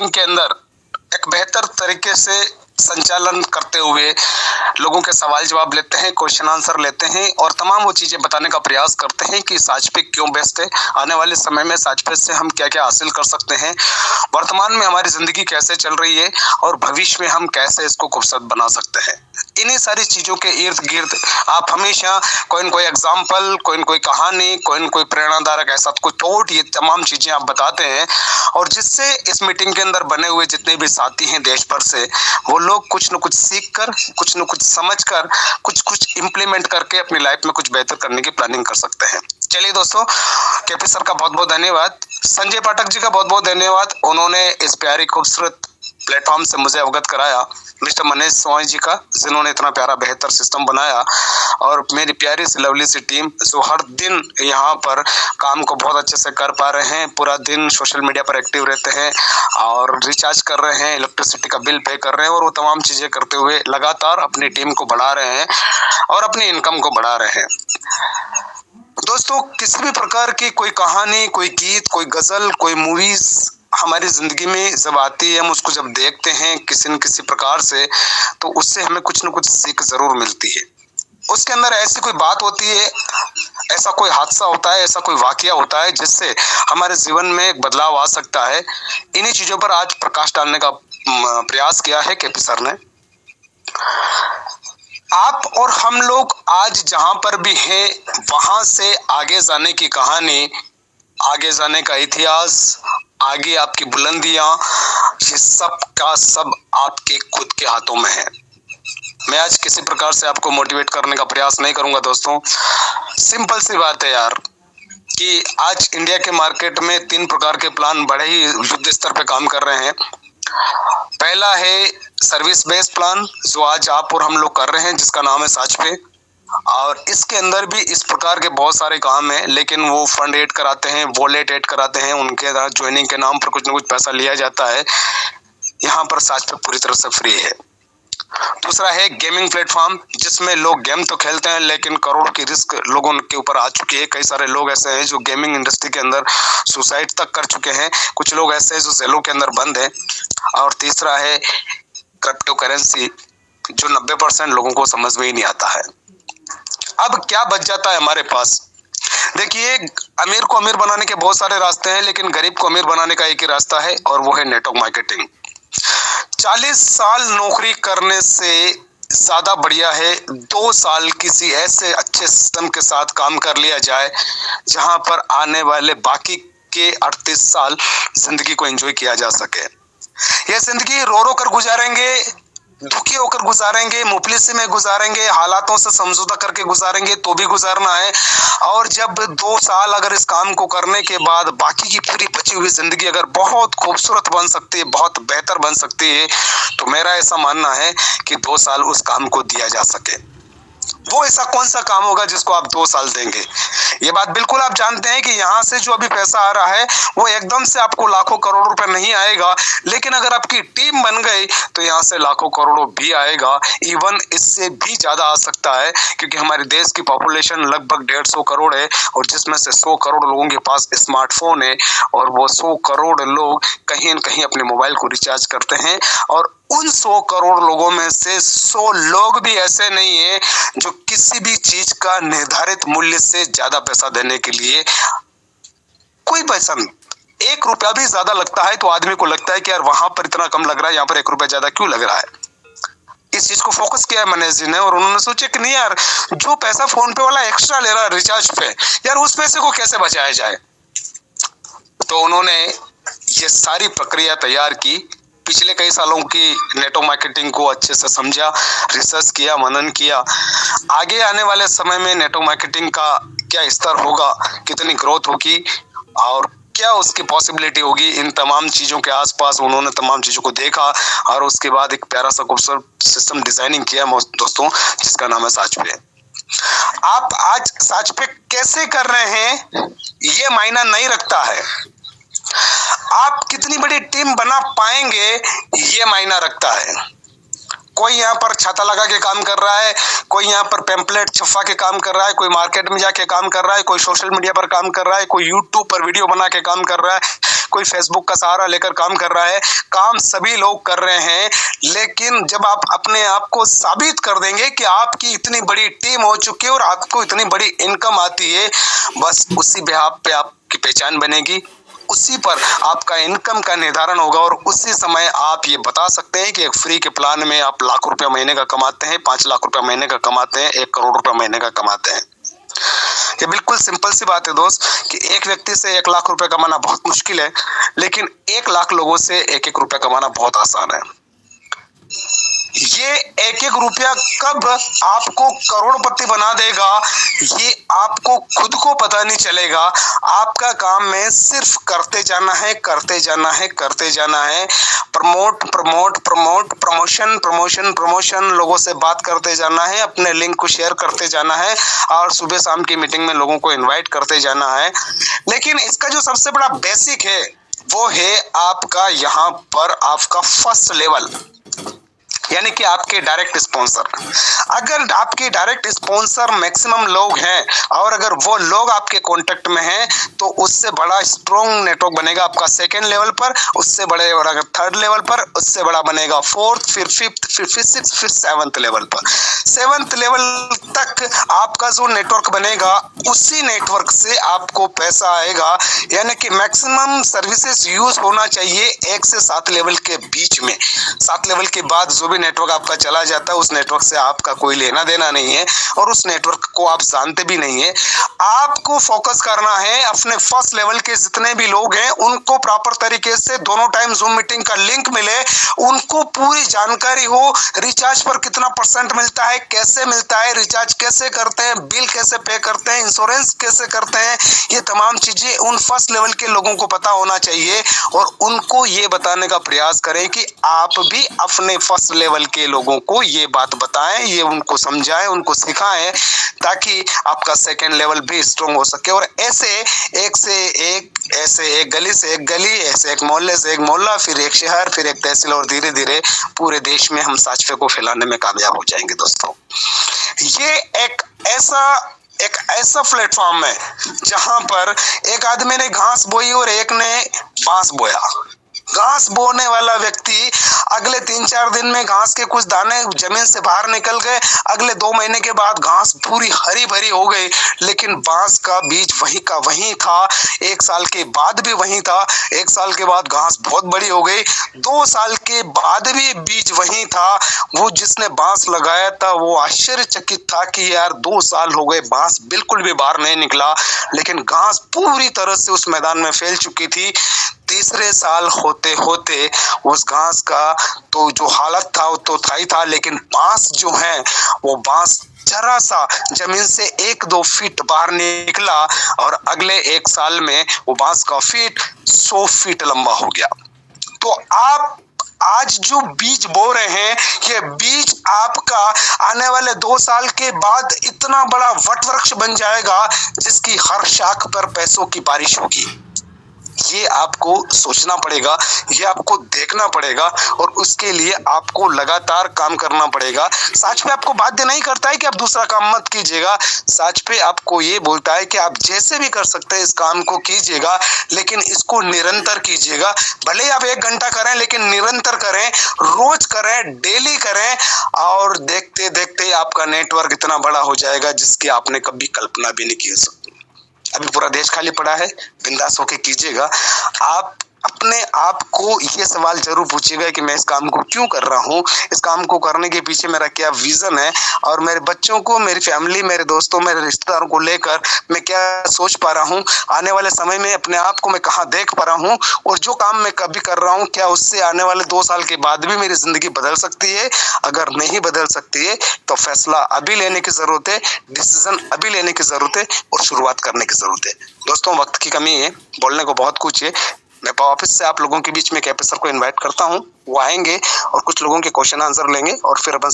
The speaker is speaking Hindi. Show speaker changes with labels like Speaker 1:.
Speaker 1: के अंदर एक बेहतर तरीके से संचालन करते हुए लोगों के सवाल जवाब लेते हैं, क्वेश्चन आंसर लेते हैं और तमाम वो चीजें बताने का प्रयास करते हैं कि साजपे क्यों बेस्ट है, आने वाले समय में साजपे से हम क्या क्या हासिल कर सकते हैं, वर्तमान में हमारी जिंदगी कैसे चल रही है और भविष्य में हम कैसे इसको खूबसूरत बना सकते हैं। इन्हीं सारी चीजों के इर्द गिर्द आप हमेशा कोई न कोई एग्जाम्पल, कोई न कोई कहानी, कोई न कोई प्रेरणादायक ऐसा कोई थॉट, ये तमाम चीजें आप बताते हैं और जिससे इस मीटिंग के अंदर बने हुए जितने भी साथी हैं देश भर से, वो लोग कुछ न कुछ सीख कर, कुछ न कुछ समझ कर, कुछ इम्प्लीमेंट करके अपनी लाइफ में कुछ बेहतर करने की प्लानिंग कर सकते हैं। चलिए दोस्तों, केपी सर का बहुत बहुत धन्यवाद, संजय पाठक जी का बहुत बहुत धन्यवाद, उन्होंने इस प्यारी खूबसूरत प्लेटफॉर्म से मुझे अवगत कराया, मिस्टर मनीष सोहाई जी का, जिन्होंने इतना प्यारा बेहतर सिस्टम बनाया, और मेरी प्यारी सी लवली सी टीम जो हर दिन यहाँ पर काम को बहुत अच्छे से कर पा रहे हैं, पूरा दिन सोशल मीडिया पर एक्टिव रहते हैं और रिचार्ज कर रहे हैं, इलेक्ट्रिसिटी का बिल पे कर रहे हैं और वो तमाम चीजें करते हुए लगातार अपनी टीम को बढ़ा रहे हैं और अपनी इनकम को बढ़ा रहे हैं। दोस्तों, किसी भी प्रकार की कोई कहानी, कोई गीत, कोई गजल, कोई मूवीज हमारी जिंदगी में जब आती है, हम उसको जब देखते हैं किसी न किसी प्रकार से, तो उससे हमें कुछ न कुछ सीख जरूर मिलती है। उसके अंदर ऐसी कोई बात होती है, ऐसा कोई हादसा होता है, ऐसा कोई वाकया होता है जिससे हमारे जीवन में एक बदलाव आ सकता है। इन्हीं चीजों पर आज प्रकाश डालने का प्रयास किया है केपी सर ने। आप और हम लोग आज जहां पर भी हैं, वहां से आगे जाने की कहानी, आगे जाने का इतिहास, आगे आपकी बुलंदियां, ये सब का सब आपके खुद के हाथों में है। मैं आज किसी प्रकार से आपको मोटिवेट करने का प्रयास नहीं करूंगा दोस्तों। सिंपल सी बात है यार, कि आज इंडिया के मार्केट में 3 प्रकार के प्लान बड़े ही युद्ध स्तर पे काम कर रहे हैं। पहला है सर्विस बेस्ड प्लान, जो आज आप और हम लोग कर रहे हैं, जिसका नाम है साजपे, और इसके अंदर भी इस प्रकार के बहुत सारे काम हैं, लेकिन वो फंड ऐड कराते हैं, वॉलेट ऐड कराते हैं, उनके ज्वाइनिंग के नाम पर कुछ ना कुछ पैसा लिया जाता है। यहाँ पर साजपे पूरी तरह से फ्री है। दूसरा है गेमिंग प्लेटफॉर्म, जिसमें लोग गेम तो खेलते हैं लेकिन करोड़ों की रिस्क लोगों के ऊपर आ चुकी है। कई सारे लोग ऐसे हैं जो गेमिंग इंडस्ट्री के अंदर सुसाइड तक कर चुके हैं, कुछ लोग ऐसे हैं जो जेलों के अंदर बंद हैं। और तीसरा है क्रिप्टो करेंसी, जो 90% लोगों को समझ में ही नहीं आता है। अब क्या बच जाता है हमारे पास? देखिए, अमीर को अमीर बनाने के बहुत सारे रास्ते हैं, लेकिन गरीब को अमीर बनाने का एक ही रास्ता है और वो है नेटवर्क मार्केटिंग। 40 साल नौकरी करने से ज्यादा बढ़िया है 2 साल किसी ऐसे अच्छे सिस्टम के साथ काम कर लिया जाए, जहां पर आने वाले बाकी के 38 साल जिंदगी को एंजॉय किया जा सके। यह जिंदगी रो रो कर गुजारेंगे, दुखी होकर गुजारेंगे, मुफलिसी में गुजारेंगे, हालातों से समझौता करके गुजारेंगे, तो भी गुजारना है। और जब 2 साल अगर इस काम को करने के बाद बाकी की पूरी बची हुई जिंदगी अगर बहुत खूबसूरत बन सकती है, बहुत बेहतर बन सकती है, तो मेरा ऐसा मानना है कि 2 साल उस काम को दिया जा सके। वो ऐसा कौन सा काम होगा जिसको आप 2 साल देंगे? ये बात बिल्कुल आप जानते हैं कि यहाँ से जो अभी पैसा आ रहा है वो एकदम से आपको लाखों करोड़ों रुपए नहीं आएगा, लेकिन अगर आपकी टीम बन गई तो यहाँ से लाखों करोड़ों भी आएगा, इवन इससे भी ज्यादा आ सकता है, क्योंकि हमारे देश की पॉपुलेशन लगभग 150 करोड़ है और जिसमें से 100 करोड़ लोगों के पास स्मार्टफोन है और वो 100 करोड़ लोग कहीं न कहीं अपने मोबाइल को रिचार्ज करते हैं। और उन 100 करोड़ लोगों में से 100 लोग भी ऐसे नहीं है जो किसी भी चीज का निर्धारित मूल्य से ज्यादा पैसा देने के लिए कोई पैसा नहीं, 1 रुपया भी ज्यादा लगता है तो आदमी को लगता है कि यार वहां पर इतना कम लग रहा है, यहाँ पर 1 रुपया ज्यादा क्यों लग रहा है। इस चीज को फोकस किया है मनीष जी ने और उन्होंने सोचा कि नहीं यार, जो पैसा फोन पे वाला एक्स्ट्रा ले रहा है रिचार्ज पे, यार उस पैसे को कैसे बचाया जाए। तो उन्होंने ये सारी प्रक्रिया तैयार की, पिछले कई सालों की नेटवर्क मार्केटिंग को अच्छे से समझा, रिसर्च किया, मनन किया, आगे आने वाले समय में नेटवर्क मार्केटिंग का क्या स्तर होगा, कितनी ग्रोथ होगी और क्या उसकी पॉसिबिलिटी होगी, इन तमाम चीजों के आसपास उन्होंने तमाम चीजों को देखा और उसके बाद एक प्यारा सा खूबसूरत सिस्टम डिजाइनिंग किया दोस्तों, जिसका नाम है साजपे। आप आज साजपे कैसे कर रहे हैं ये मायना नहीं रखता है, आप कितनी बड़ी टीम बना पाएंगे ये मायना रखता है। कोई यहाँ पर छाता लगा के काम कर रहा है, कोई यहाँ पर पैम्पलेट छपवा के काम कर रहा है, कोई मार्केट में जाके काम कर रहा है, कोई सोशल मीडिया पर काम कर रहा है, कोई यूट्यूब पर वीडियो बना के काम कर रहा है, कोई फेसबुक का सहारा लेकर काम कर रहा है। काम सभी लोग कर रहे हैं, लेकिन जब आप अपने आप को साबित कर देंगे कि आपकी इतनी बड़ी टीम हो चुकी है और आपको इतनी बड़ी इनकम आती है, बस उसी बेहाव पे आपकी पहचान बनेगी, उसी पर आपका इनकम का निर्धारण होगा और उसी समय आप ये बता सकते हैं कि एक फ्री के प्लान में आप लाख रुपया महीने का कमाते हैं, 5 लाख रुपया महीने का कमाते हैं, 1 करोड़ रुपया महीने का कमाते हैं। ये बिल्कुल सिंपल सी बात है दोस्त कि एक व्यक्ति से 1 लाख रुपए कमाना बहुत मुश्किल है, लेकिन 1 लाख लोगों से 1-1 रुपया कमाना बहुत आसान है। ये 1-1 रुपया कब आपको करोड़पति बना देगा, ये आपको खुद को पता नहीं चलेगा। आपका काम में सिर्फ करते जाना है, करते जाना है, करते जाना है। प्रमोशन, लोगों से बात करते जाना है, अपने लिंक को शेयर करते जाना है और सुबह शाम की मीटिंग में लोगों को इनवाइट करते जाना है। लेकिन इसका जो सबसे बड़ा बेसिक है वो है आपका यहाँ पर आपका फर्स्ट लेवल, यानी कि आपके डायरेक्ट स्पॉन्सर। अगर आपके डायरेक्ट स्पॉन्सर मैक्सिमम लोग हैं और अगर वो लोग आपके कांटेक्ट में हैं, तो उससे बड़ा स्ट्रॉन्ग नेटवर्क बनेगा आपका सेकंड लेवल पर, उससे बड़े बड़ा थर्ड लेवल पर, उससे बड़ा बनेगा फोर्थ, फिर फिफ्थ, फिर सिक्स्थ, फिर 7th लेवल पर। 7th लेवल तक आपका जो नेटवर्क बनेगा, उसी नेटवर्क से आपको पैसा आएगा। यानी कि मैक्सिमम सर्विसेज यूज होना चाहिए 1 से 7 लेवल के बीच में। 7 लेवल के बाद जो भी नेटवर्क आपका चला जाता है, उस नेटवर्क से आपका कोई लेना देना नहीं है और उस नेटवर्क को आप जानते भी नहीं है। आपको फोकस करना है अपने फर्स्ट लेवल के जितने भी लोग हैं, उनको प्रॉपर तरीके से दोनों टाइम जूम मीटिंग का लिंक मिले, उनको पूरी जानकारी हो, रिचार्ज पर कितना % मिलता है, कैसे मिलता है, रिचार्ज कैसे करते हैं, बिल कैसे पे करते हैं, इंश्योरेंस कैसे करते हैं, ये तमाम चीजें उन फर्स्ट लेवल के लोगों को पता होना चाहिए। और उनको ये बताने का प्रयास करें कि आप भी अपने फर्स्ट लेवल के लोगों को ये बात बताएं, ये उनको समझाएं, उनको सिखाएं, ताकि आपका सेकंड लेवल भी स्ट्रॉन्ग हो सके। और ऐसे एक गली से एक गली, ऐसे एक मोहल्ले से एक मोहल्ला, फिर एक शहर, फिर एक तहसील और धीरे धीरे पूरे देश में हम साचफे को फैलाने में कामयाब हो जाएंगे दोस्तों। ये एक ऐसा प्लेटफॉर्म है जहां पर एक आदमी ने घास बोई और एक ने बांस बोया। घास बोने वाला व्यक्ति अगले 3-4 दिन में घास के कुछ दाने जमीन से बाहर निकल गए, अगले 2 महीने के बाद घास पूरी हरी भरी हो गई, लेकिन बांस का बीज वहीं का वहीं था। 1 साल के बाद भी वहीं था, 1 साल के बाद घास बहुत बड़ी हो गई, 2 साल के बाद भी बीज वहीं था। वो जिसने बांस लगाया था वो आश्चर्यचकित था कि यार 2 साल हो गए, बांस बिल्कुल भी बाहर नहीं निकला, लेकिन घास पूरी तरह से उस मैदान में फैल चुकी थी। तीसरे साल होते होते उस घास का तो जो हालत था वो तो था ही था, लेकिन बांस जो है वो बांस जरा सा जमीन से 1-2 फीट बाहर निकला और अगले 1 साल में वो बांस का फीट 100 फीट लंबा हो गया। तो आप आज जो बीज बो रहे हैं, ये बीज आपका आने वाले 2 साल के बाद इतना बड़ा वट वृक्ष बन जाएगा जिसकी हर शाख पर पैसों की बारिश होगी। ये आपको सोचना पड़ेगा, ये आपको देखना पड़ेगा और उसके लिए आपको लगातार काम करना पड़ेगा। सच पे आपको बाध्य नहीं करता है कि आप दूसरा काम मत कीजिएगा, सच पे आपको ये बोलता है कि आप जैसे भी कर सकते हैं इस काम को कीजिएगा, लेकिन इसको निरंतर कीजिएगा। भले ही आप 1 घंटा करें, लेकिन निरंतर करें, रोज करें, डेली करें और देखते देखते आपका नेटवर्क इतना बड़ा हो जाएगा जिसकी आपने कभी कल्पना भी नहीं की हो सकती। अभी पूरा देश खाली पड़ा है, बिंदास होके कीजिएगा। आप अपने आप को ये सवाल जरूर पूछिएगा कि मैं इस काम को क्यों कर रहा हूँ, इस काम को करने के पीछे मेरा क्या विजन है और मेरे बच्चों को, मेरी फैमिली, मेरे दोस्तों, मेरे रिश्तेदारों को लेकर मैं क्या सोच पा रहा हूँ, आने वाले समय में अपने आप को मैं कहाँ देख पा रहा हूँ और जो काम मैं कभी कर रहा हूँ क्या उससे आने वाले 2 साल के बाद भी मेरी जिंदगी बदल सकती है। अगर नहीं बदल सकती है तो फैसला अभी लेने की जरूरत है, डिसीजन अभी लेने की जरूरत है और शुरुआत करने की जरूरत है। दोस्तों, वक्त की कमी है, बोलने को बहुत कुछ है। मैं वापस से आप लोगों के बीच में कैपेसर को इनवाइट करता हूं, वो आएंगे और कुछ लोगों के क्वेश्चन आंसर लेंगे और फिर अपन